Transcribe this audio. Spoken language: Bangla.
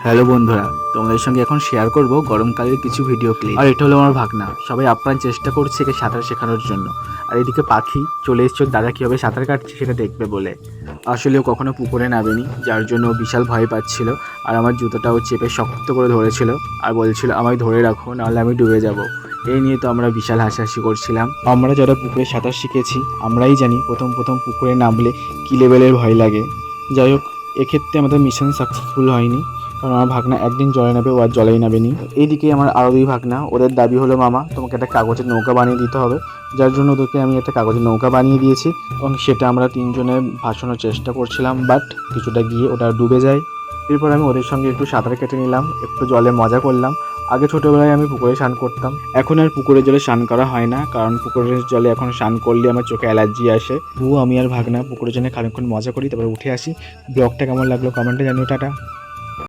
হ্যালো বন্ধুরা, তোমাদের সঙ্গে এখন শেয়ার করব গরমকালের কিছু ভিডিও ক্লিপ। আর এটা হলো আমার ভাগনা। সবাই আপ্রাণ চেষ্টা করছে একে সাঁতার শেখানোর জন্য। আর এদিকে পাখি চলে এসছে দাদা কীভাবে সাঁতার কাটছে সেটা দেখবে বলে। আসলে ও কখনো পুকুরে নামেনি, যার জন্য ও বিশাল ভয় পাচ্ছিল। আর আমার জুতোটাও চেপে শক্ত করে ধরেছিল আর বলছিল আমায় ধরে রাখো, নাহলে আমি ডুবে যাব। এই নিয়ে তো আমরা বিশাল হাসাহাসি করছিলাম। আমরা যারা পুকুরে সাঁতার শিখেছি আমরাই জানি প্রথম প্রথম পুকুরে নামলে কী লেভেলের ভয় লাগে। যাই হোক, এক্ষেত্রে আমাদের মিশন সাকসেসফুল হয়নি, কারণ আমার ভাগনা একদিন জলে নামবে, ও আর জলেই নামেনি। এইদিকে আমার আরও দুই ভাগনা, ওদের দাবি হলো মামা তোমাকে একটা কাগজের নৌকা বানিয়ে দিতে হবে, যার জন্য ওদেরকে আমি একটা কাগজের নৌকা বানিয়ে দিয়েছি এবং সেটা আমরা তিনজনে ভাসানোর চেষ্টা করছিলাম, বাট কিছুটা গিয়ে ওটা ডুবে যায়। এরপর আমি ওদের সঙ্গে একটু সাঁতার কেটে নিলাম, একটু জলে মজা করলাম। আগে ছোটোবেলায় আমি পুকুরে স্নান করতাম, এখন আর পুকুরের জলে স্নান করা হয় না, কারণ পুকুরের জলে এখন স্নান করলে আমার চোখে অ্যালার্জি আসে। আমি আর ভাগনা পুকুরের জন্য খানিকক্ষণ মজা করি, তারপর উঠে আসি। ব্লগটা কেমন লাগলো কমেন্টে জানিও। টাটা।